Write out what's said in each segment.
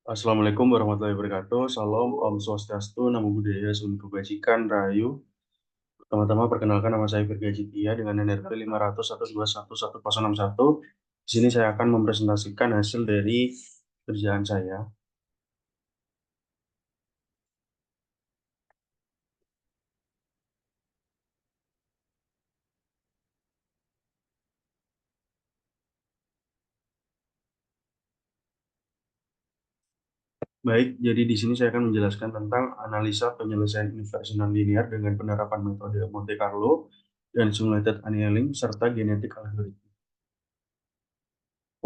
Assalamualaikum warahmatullahi wabarakatuh. Salam, Om Swastiastu, Namo Buddhaya, Salam Kebajikan, Rahayu. Pertama-tama perkenalkan nama saya Virga Jitya dengan NRP 500.121.1061. Di sini saya akan mempresentasikan hasil dari kerjaan saya. Baik, jadi di sini saya akan menjelaskan tentang analisa penyelesaian inversi nonlinear dengan penerapan metode Monte Carlo dan simulated annealing serta genetik algoritma.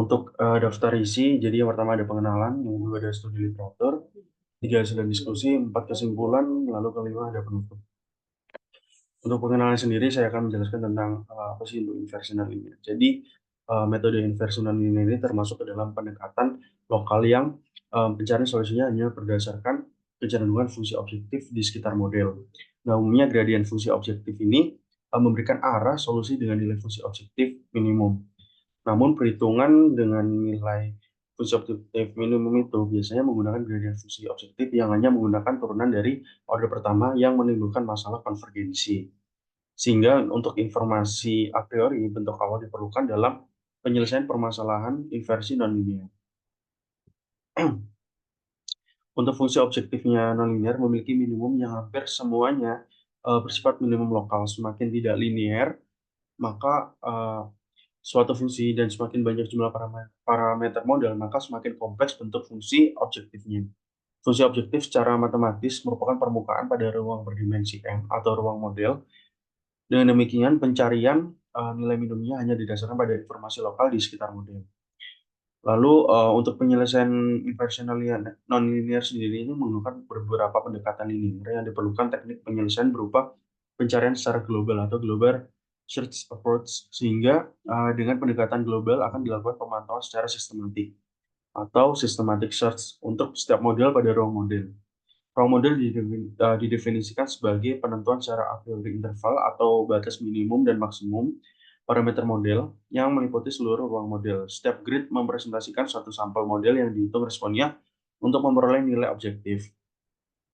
Untuk daftar isi, jadi yang pertama ada pengenalan, yang kedua ada studi literatur, tiga hasil dan diskusi, empat kesimpulan, lalu kelima ada penutup. Untuk pengenalan sendiri, saya akan menjelaskan tentang apa sih untuk inversi nonlinear. Jadi, metode inversi nonlinear ini termasuk ke dalam pendekatan lokal yang pencarian solusinya hanya berdasarkan kecenderungan fungsi objektif di sekitar model. Nah, umumnya gradien fungsi objektif ini memberikan arah solusi dengan nilai fungsi objektif minimum. Namun perhitungan dengan nilai fungsi objektif minimum itu biasanya menggunakan gradien fungsi objektif yang hanya menggunakan turunan dari order pertama yang menimbulkan masalah konvergensi. Sehingga untuk informasi a priori bentuk awal diperlukan dalam penyelesaian permasalahan inversi nonlinear. Untuk fungsi objektifnya nonlinear memiliki minimum yang hampir semuanya bersifat minimum lokal. Semakin tidak linear, maka suatu fungsi dan semakin banyak jumlah parameter model, maka semakin kompleks bentuk fungsi objektifnya. Fungsi objektif secara matematis merupakan permukaan pada ruang berdimensi M atau ruang model. Dengan demikian, pencarian nilai minimumnya hanya didasarkan pada informasi lokal di sekitar model. Lalu untuk penyelesaian inversi nonlinear sendiri ini menggunakan beberapa pendekatan linear yang diperlukan teknik penyelesaian berupa pencarian secara global atau global search approach, sehingga dengan pendekatan global akan dilakukan pemantauan secara sistematik atau systematic search untuk setiap model pada ruang model. Ruang model didefinisikan sebagai penentuan secara a priori interval atau batas minimum dan maksimum parameter model yang meliputi seluruh ruang model. Setiap grid mempresentasikan suatu sampel model yang dihitung responnya untuk memperoleh nilai objektif.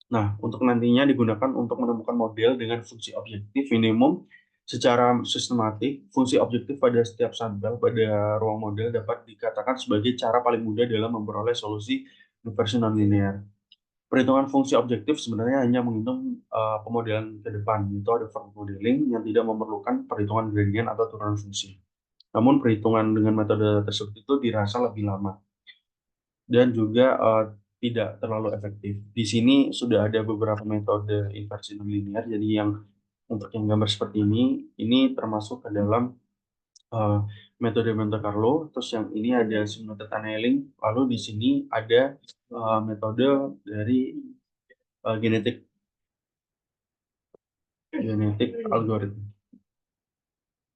Nah, untuk nantinya digunakan untuk menemukan model dengan fungsi objektif minimum secara sistematik. Fungsi objektif pada setiap sampel pada ruang model dapat dikatakan sebagai cara paling mudah dalam memperoleh solusi inversi nonlinear. Perhitungan fungsi objektif sebenarnya hanya menghitung pemodelan ke depan, itu ada form modeling yang tidak memerlukan perhitungan gradient atau turunan fungsi. Namun perhitungan dengan metode tersebut itu dirasa lebih lama dan juga tidak terlalu efektif. Di sini sudah ada beberapa metode inversi nonlinear, jadi yang untuk yang gambar seperti ini termasuk ke dalam uh, metode Monte Carlo, terus yang ini ada simulated annealing, lalu di sini ada metode dari genetik algoritma.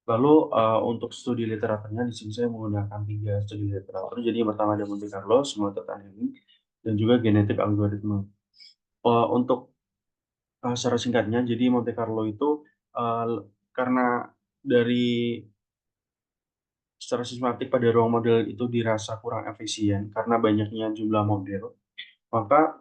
Lalu untuk studi literaturnya di sini saya menggunakan tiga studi literatur. Jadi yang pertama ada Monte Carlo, simulated annealing, dan juga genetik algoritma. Untuk secara singkatnya, jadi Monte Carlo itu karena dari secara sistematik pada ruang model itu dirasa kurang efisien karena banyaknya jumlah model, maka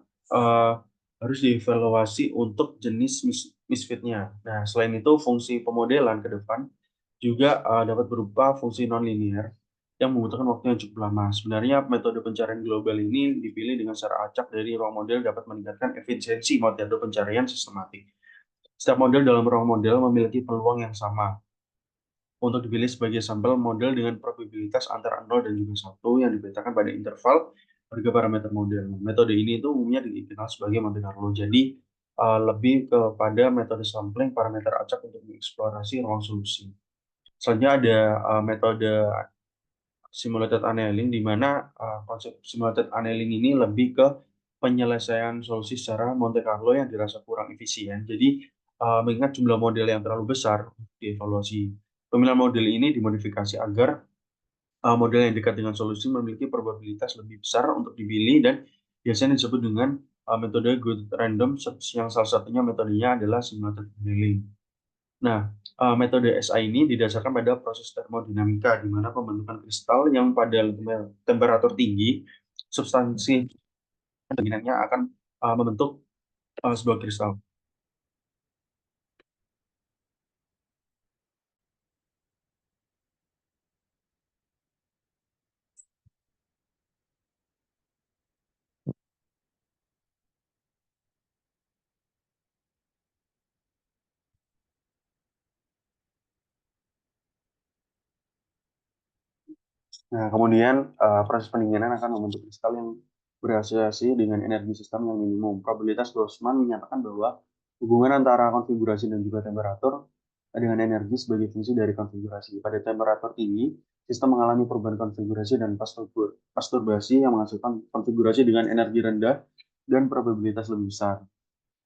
harus dievaluasi untuk jenis misfitnya. Nah, selain itu fungsi pemodelan ke depan juga dapat berupa fungsi nonlinear yang membutuhkan waktu yang cukup lama. Sebenarnya metode pencarian global ini dipilih dengan secara acak dari ruang model dapat meningkatkan efisiensi metode pencarian sistematik. Setiap model dalam ruang model memiliki peluang yang sama untuk dipilih sebagai sampel model dengan probabilitas antara 0 dan juga 1 yang diberikan pada interval harga parameter model. Metode ini itu umumnya dikenal sebagai Monte Carlo. Jadi lebih kepada metode sampling parameter acak untuk mengeksplorasi ruang solusi. Selanjutnya ada metode simulated annealing, di mana konsep simulated annealing ini lebih ke penyelesaian solusi secara Monte Carlo yang dirasa kurang efisien. Jadi mengingat jumlah model yang terlalu besar untuk dievaluasi. Pemilihan model ini dimodifikasi agar model yang dekat dengan solusi memiliki probabilitas lebih besar untuk dipilih dan biasanya disebut dengan metode good random search yang salah satunya metodenya adalah simulated annealing. Nah, metode SI ini didasarkan pada proses termodinamika, di mana pembentukan kristal yang pada temperatur tinggi, substansi dominannya akan membentuk sebuah kristal. Nah, kemudian proses pendinginan akan membentuk kristal yang berasosiasi dengan energi sistem yang minimum. Probabilitas Boltzmann menyatakan bahwa hubungan antara konfigurasi dan juga temperatur dengan energi sebagai fungsi dari konfigurasi. Pada temperatur tinggi, sistem mengalami perubahan konfigurasi dan perturbasi yang menghasilkan konfigurasi dengan energi rendah dan probabilitas lebih besar.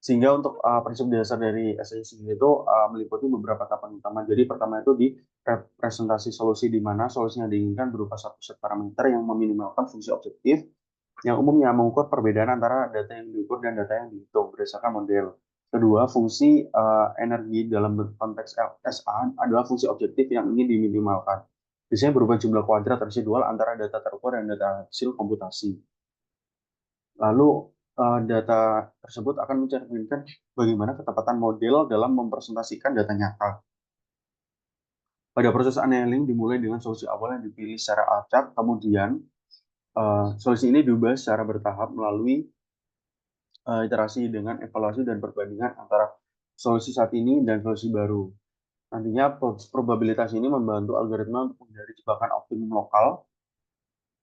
Sehingga untuk prinsip dasar dari SAI itu meliputi beberapa tahapan utama. Jadi pertama itu di representasi solusi di mana solusi yang diinginkan berupa satu set parameter yang meminimalkan fungsi objektif yang umumnya mengukur perbedaan antara data yang diukur dan data yang dihitung berdasarkan model. Kedua, fungsi energi dalam konteks LSA adalah fungsi objektif yang ingin diminimalkan. Biasanya berupa jumlah kuadrat residual antara data terukur dan data hasil komputasi. Lalu data tersebut akan mencerminkan bagaimana ketepatan model dalam mempresentasikan data nyata. Pada proses annealing dimulai dengan solusi awal yang dipilih secara acak, kemudian solusi ini diubah secara bertahap melalui iterasi dengan evaluasi dan perbandingan antara solusi saat ini dan solusi baru. Nantinya probabilitas ini membantu algoritma untuk menghindari jebakan optimum lokal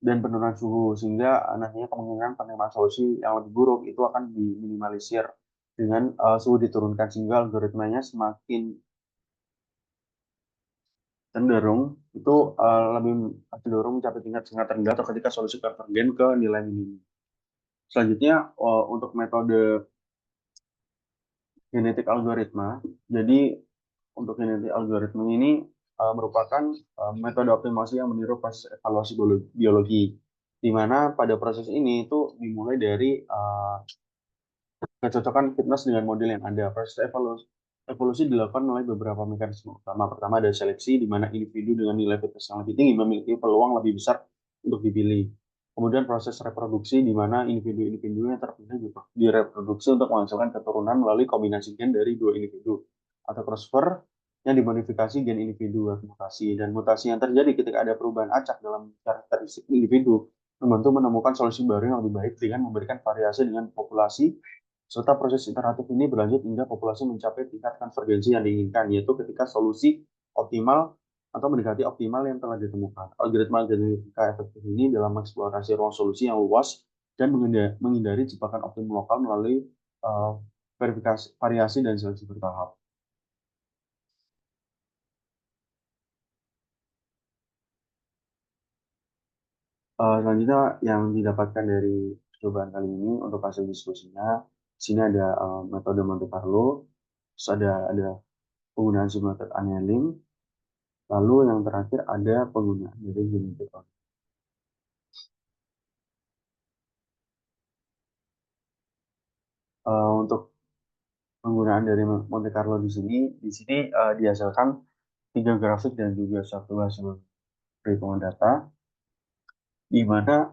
dan penurunan suhu sehingga nantinya kemungkinan penerimaan solusi yang lebih buruk itu akan diminimalisir dengan suhu diturunkan sehingga algoritmanya semakin cenderung itu lebih cenderung mencapai tingkat sangat rendah atau ketika solusi konvergen ke nilai minimum. Selanjutnya untuk metode genetik algoritma. Jadi untuk genetik algoritma ini merupakan metode optimasi yang meniru proses evaluasi biologi, di mana pada proses ini itu dimulai dari kecocokan fitness dengan model yang ada. Proses evolusi dilakukan melalui beberapa mekanisme utama. Pertama ada seleksi, di mana individu dengan nilai fitness yang lebih tinggi memiliki peluang lebih besar untuk dipilih. Kemudian proses reproduksi, di mana individu-individu yang terpilih direproduksi untuk menghasilkan keturunan melalui kombinasi gen dari dua individu. Atau CRISPR yang dimodifikasi gen individu atau mutasi. Dan mutasi yang terjadi ketika ada perubahan acak dalam karakteristik individu membantu menemukan solusi baru yang lebih baik dengan memberikan variasi dengan populasi serta proses iteratif ini berlanjut hingga populasi mencapai tingkat konvergensi yang diinginkan, yaitu ketika solusi optimal atau mendekati optimal yang telah ditemukan. Algoritma genetika efektif ini dalam mengeksplorasi ruang solusi yang luas dan menghindari jebakan optimum lokal melalui verifikasi, variasi, dan seleksi bertahap. Selanjutnya yang didapatkan dari percobaan kali ini untuk hasil diskusinya, di sini ada metode Monte Carlo, terus ada penggunaan simulated annealing, lalu yang terakhir ada penggunaan dari genetic algorithm. Untuk penggunaan dari Monte Carlo di sini dihasilkan tiga grafik dan juga satu hasil perhitungan data, di mana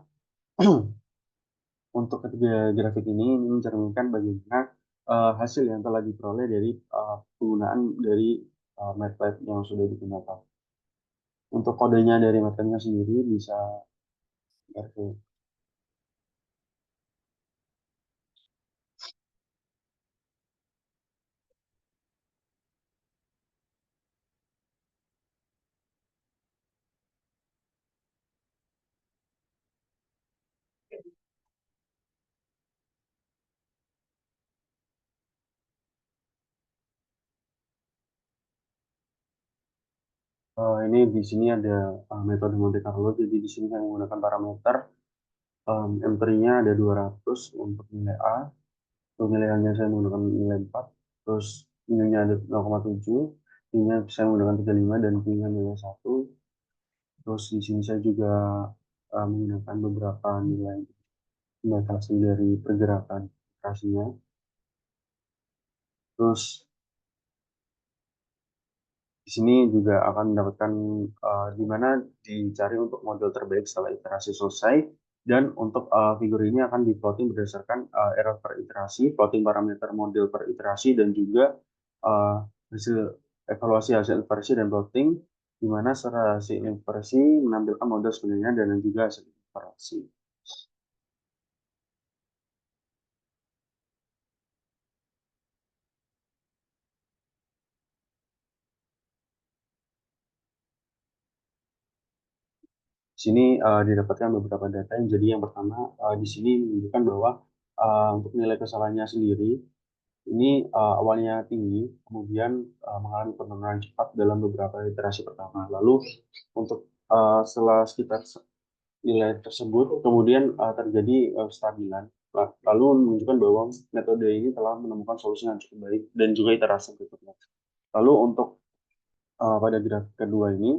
untuk ketiga grafik ini mencerminkan bagaimana hasil yang telah diperoleh dari penggunaan dari MATLAB yang sudah digunakan. Untuk kodenya dari MATLAB-nya sendiri bisa RT. Ini di sini ada metode Monte Carlo. Jadi di sini saya menggunakan parameter M3-nya ada 200 untuk nilai A. Untuk nilai A-nya saya menggunakan nilai 4. Terus nilainya ada 0,7. Ininya saya menggunakan 35 dan ininya nilai 1. Terus di sini saya juga menggunakan beberapa nilai pembatas dari pergerakan operasinya. Terus di sini juga akan mendapatkan di mana dicari untuk model terbaik setelah iterasi selesai, Dan untuk figur ini akan di-plotting berdasarkan error per iterasi, plotting parameter model per iterasi, dan juga uh, hasil evaluasi hasil inversi dan plotting, di mana secara hasil inversi menampilkan model sebenarnya dan juga hasil inversi. Di sini didapatkan beberapa data yang jadi yang pertama di sini menunjukkan bahwa untuk nilai kesalahannya sendiri ini awalnya tinggi, kemudian mengalami penurunan cepat dalam beberapa iterasi pertama. Lalu untuk setelah sekitar nilai tersebut, kemudian terjadi stabilan. Lalu menunjukkan bahwa metode ini telah menemukan solusi yang cukup baik dan juga iterasi berikutnya. Lalu untuk pada grafik kedua ini,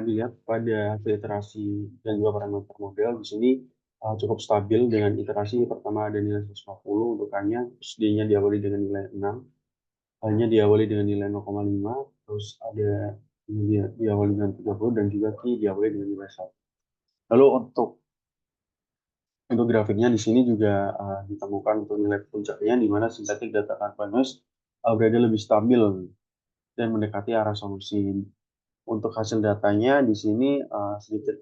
dilihat pada hasil iterasi dan juga parameter model di sini cukup stabil dengan iterasi pertama ada nilai 150 untuk K-nya, terus D-nya diawali dengan nilai 6, hanya diawali dengan nilai 0,5, terus ada ini diawali dengan 30 dan juga Q diawali dengan nilai 1. Lalu untuk grafiknya di sini juga ditemukan untuk nilai puncaknya di mana synthetic data transfer noise berada lebih stabil dan mendekati arah solusi. Untuk hasil datanya di sini sedikit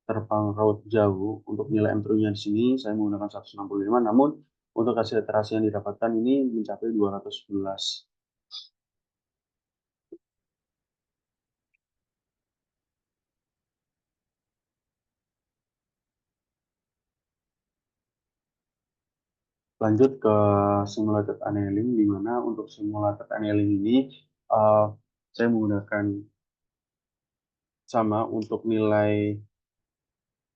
terpaut jauh. Untuk nilai M3-nya di sini saya menggunakan 165, namun untuk hasil iterasi yang didapatkan ini mencapai 211. Lanjut ke simulated annealing, di mana untuk simulated annealing ini uh, saya menggunakan sama untuk nilai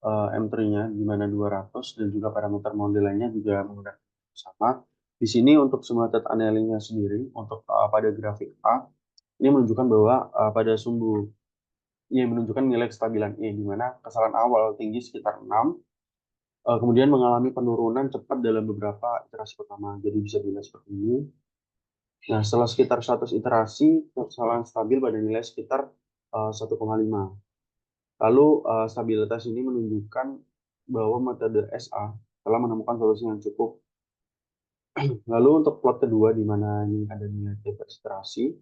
M3-nya di mana 200 dan juga parameter modelnya juga menggunakan sama. Di sini untuk simulated annealing-nya sendiri untuk pada grafik A ini menunjukkan bahwa pada sumbu ini menunjukkan nilai kestabilan E di mana kesalahan awal tinggi sekitar 6, kemudian mengalami penurunan cepat dalam beberapa iterasi pertama. Jadi bisa dilihat seperti ini. Nah, setelah sekitar 100 iterasi, kesalahan stabil pada nilai sekitar 1,5. Lalu stabilitas ini menunjukkan bahwa metode SA telah menemukan solusi yang cukup. Lalu untuk plot kedua di mana ini ada nilai iterasi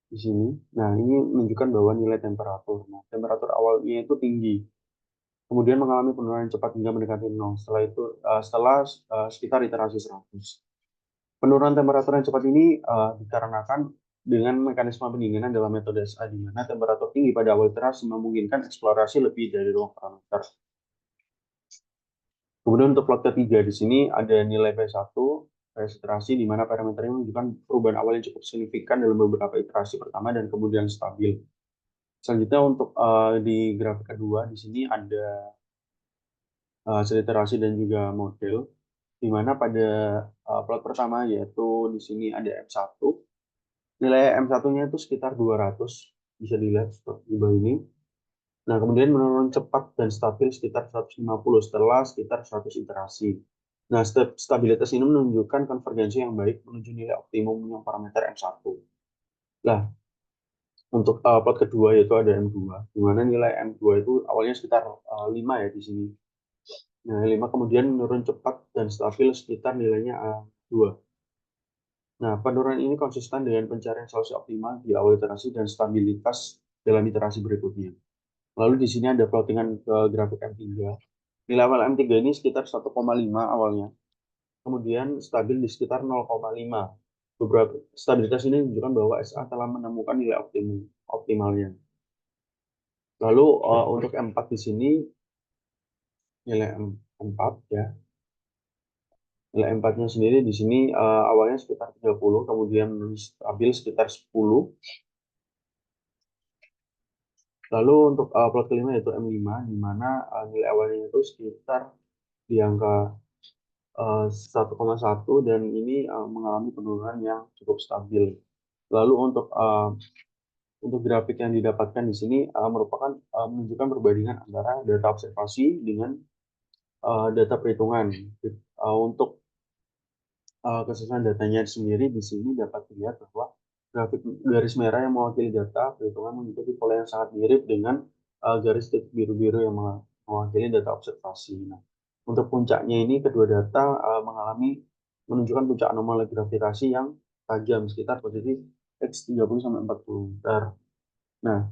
di sini. Nah, ini menunjukkan bahwa nilai temperatur. Nah, temperatur awalnya itu tinggi, kemudian mengalami penurunan cepat hingga mendekati 0. Setelah itu setelah sekitar iterasi 100. Penurunan temperatur yang cepat ini dikarenakan dengan mekanisme pendinginan dalam metode SA, di mana temperatur tinggi pada awal iterasi memungkinkan eksplorasi lebih dari ruang parameter. Kemudian untuk plot ketiga di sini ada nilai P1, phase iterasi, di mana parameter ini menunjukkan perubahan awal yang cukup signifikan dalam beberapa iterasi pertama dan kemudian stabil. Selanjutnya untuk di grafik kedua di sini ada hasil iterasi dan juga model, di mana pada plot pertama yaitu di sini ada M1. Nilai M1-nya itu sekitar 200, bisa dilihat seperti di bawah ini. Nah, kemudian menurun cepat dan stabil sekitar 150 setelah sekitar 100 iterasi. Nah, stabilitas ini menunjukkan konvergensi yang baik menuju nilai optimum yang parameter M1. Nah, untuk plot kedua yaitu ada M2, di mana nilai M2 itu awalnya sekitar 5 ya di sini. Nah, 5 kemudian menurun cepat dan stabil sekitar nilainya 2. Nah, penurunan ini konsisten dengan pencarian solusi optimal di awal iterasi dan stabilitas dalam iterasi berikutnya. Lalu di sini ada plottingan ke grafik M3. Nilai awal M3 ini sekitar 1,5 awalnya, kemudian stabil di sekitar 0,5. Beberapa stabilitas ini menunjukkan bahwa SA telah menemukan nilai optimalnya. Lalu untuk M4 di sini nilai M4 ya. Nilai M4-nya sendiri di sini awalnya sekitar 30, kemudian stabil sekitar 10. Lalu untuk plot kelima yaitu M5, di mana nilai awalnya itu sekitar di angka 1,1 dan ini mengalami penurunan yang cukup stabil. Lalu untuk grafik yang didapatkan di sini merupakan menunjukkan perbandingan antara data observasi dengan data perhitungan. Untuk kesesuaian datanya sendiri di sini dapat dilihat bahwa grafik garis merah yang mewakili data perhitungan mengikuti pola yang sangat mirip dengan garis titik biru-biru yang mewakili data observasi. Nah, untuk puncaknya ini kedua data menunjukkan puncak anomali gravitasi yang tajam sekitar posisi X 30 sampai 40 meter. Nah,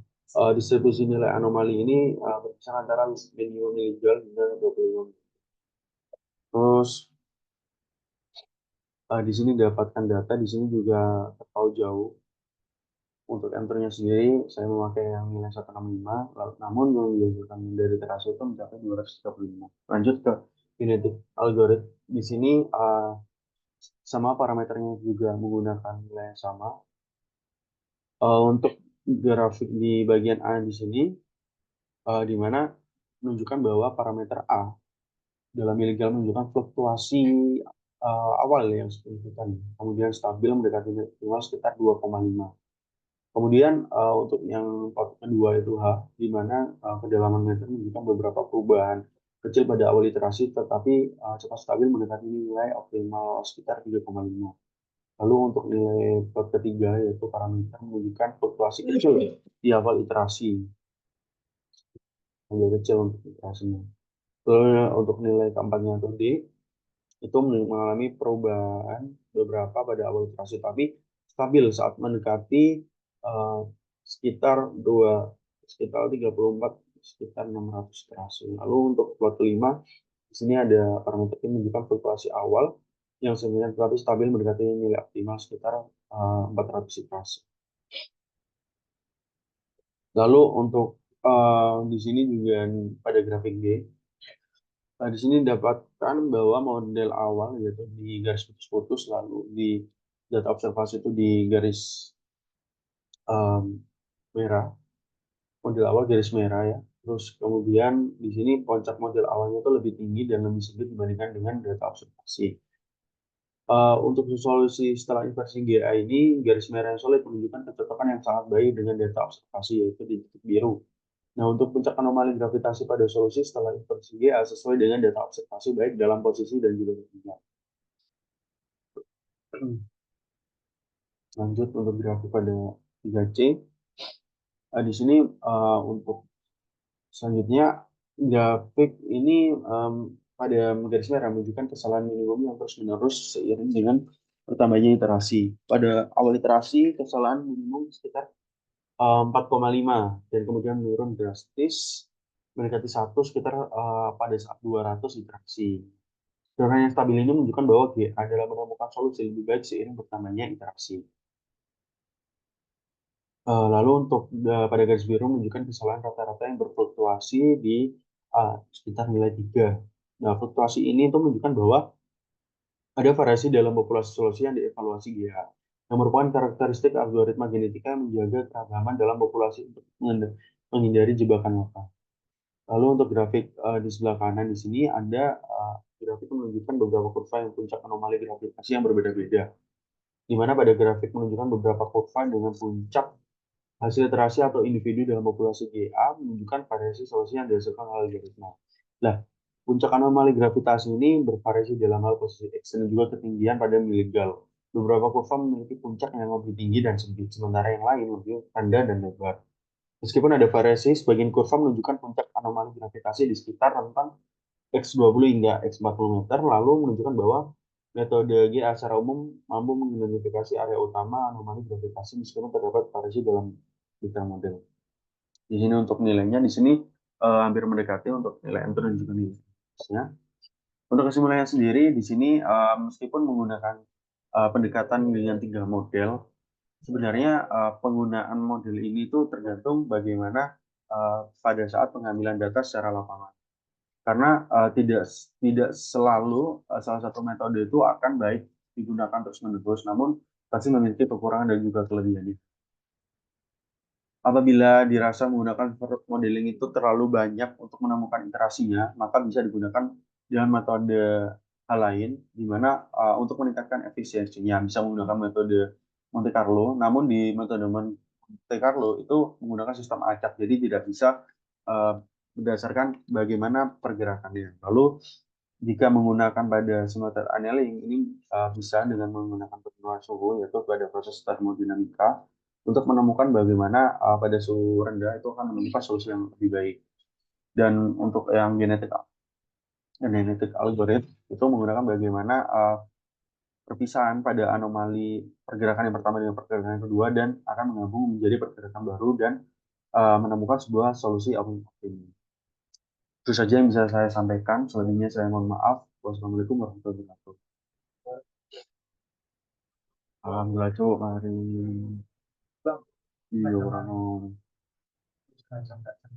distribusi nilai anomali ini berkisar antara minimum milijoule hingga 25. Terus di sini dapatkan data, di sini juga terpaut jauh. Untuk enternya sendiri, saya memakai yang nilai 165, namun yang dihasilkan dari terasa itu mencapai 235. Lanjut ke kinetic algorithm. Di sini sama parameternya juga menggunakan nilai yang sama. Untuk grafik di bagian A di sini, di mana menunjukkan bahwa parameter A dalam miligram menunjukkan fluktuasi awal yang signifikan, kemudian stabil mendekati minimal sekitar 2,5. Kemudian untuk yang kedua itu H, di mana kedalaman meter menunjukkan beberapa perubahan kecil pada awal iterasi, tetapi cepat stabil mendekati nilai optimal sekitar 3,5. Lalu untuk nilai plot ketiga yaitu parameter menunjukkan fluktuasi kecil di awal iterasi, yang kecil untuk iterasinya. Lalu untuk nilai keempatnya itu D, itu mengalami perubahan beberapa pada awal iterasi, tapi stabil saat mendekati uh, sekitar 34, sekitar 600 iterasi. Lalu untuk plot kelima, di sini ada parameter yang menunjukkan fluktuasi awal yang sebenarnya tetapi stabil mendekati nilai optimal sekitar 400 iterasi. Lalu untuk di sini juga pada grafik G, di sini dapatkan bahwa model awal yaitu di garis putus-putus, lalu di data observasi itu di garis merah, model awal garis merah ya. Terus kemudian di sini puncak model awalnya itu lebih tinggi dan lebih sempit dibandingkan dengan data observasi. Untuk solusi setelah inversi GA ini, garis merah yang solid menunjukkan kecocokan yang sangat baik dengan data observasi, yaitu di titik biru. Nah, untuk puncak anomali gravitasi pada solusi setelah inversi GA sesuai dengan data observasi baik dalam posisi dan juga ketinggian. Lanjut untuk grafik pada 3C. Di sini untuk selanjutnya grafik ini pada garis merah menunjukkan kesalahan minimum yang terus-menerus seiring dengan bertambahnya iterasi. Pada awal iterasi, kesalahan minimum sekitar 4,5 dan kemudian menurun drastis mendekati 1 sekitar pada saat 200 iterasi. Dorongan yang stabil ini menunjukkan bahwa GA dalam menemukan solusi lebih baik seiring bertambahnya interaksi. Lalu untuk pada garis biru menunjukkan kesalahan rata-rata yang berfluktuasi di sekitar nilai 3. Nah, fluktuasi ini itu menunjukkan bahwa ada variasi dalam populasi solusi yang dievaluasi GH, yang merupakan karakteristik algoritma genetika yang menjaga keragaman dalam populasi untuk menghindari jebakan lokal. Lalu untuk grafik di sebelah kanan di sini ada grafik menunjukkan beberapa kurva yang puncak anomali gravitasi yang berbeda-beda, di mana pada grafik menunjukkan beberapa kurva dengan puncak hasil iterasi atau individu dalam populasi GA menunjukkan variasi solusi yang dihasilkan oleh algoritma. Nah, puncak anomali gravitasi ini bervariasi dalam hal posisi X dan juga ketinggian pada miligal. Beberapa kurva memiliki puncak yang lebih tinggi dan sempit, sementara yang lain lebih rendah dan lebar. Meskipun ada variasi, sebagian kurva menunjukkan puncak anomali gravitasi di sekitar rentang X 20 hingga X 40 meter, lalu menunjukkan bahwa metode GA secara umum mampu mengidentifikasi area utama anomali gravitasi meskipun terdapat variasi dalam detail model. Di sini untuk nilainya di sini hampir mendekati untuk nilai enter dan juga nilai X-nya. Untuk kesimpulannya sendiri di sini meskipun menggunakan pendekatan dengan 3 model, sebenarnya penggunaan model ini itu tergantung bagaimana pada saat pengambilan data secara lapangan. Karena tidak selalu salah satu metode itu akan baik digunakan terus-menerus, namun pasti memiliki kekurangan dan juga kelebihannya. Apabila dirasa menggunakan modeling itu terlalu banyak untuk menemukan interasinya, maka bisa digunakan dengan metode hal lain, di mana untuk meningkatkan efisiensinya bisa menggunakan metode Monte Carlo. Namun di metode Monte Carlo itu menggunakan sistem acak, jadi tidak bisa berdasarkan bagaimana pergerakannya. Lalu jika menggunakan pada semester annealing ini bisa dengan menggunakan pertemuan suhu, yaitu pada proses termodinamika. untuk menemukan bagaimana pada suhu rendah itu akan menemukan solusi yang lebih baik. Dan untuk yang genetik algoritma itu menggunakan bagaimana perpisahan pada anomali pergerakan yang pertama dengan pergerakan yang kedua dan akan menggabung menjadi pergerakan baru dan menemukan sebuah solusi optimal. Itu saja yang bisa saya sampaikan. Selebihnya saya mohon maaf. Wassalamualaikum warahmatullahi wabarakatuh. Alhamdulillah, Cuk. Mari. Iya, orang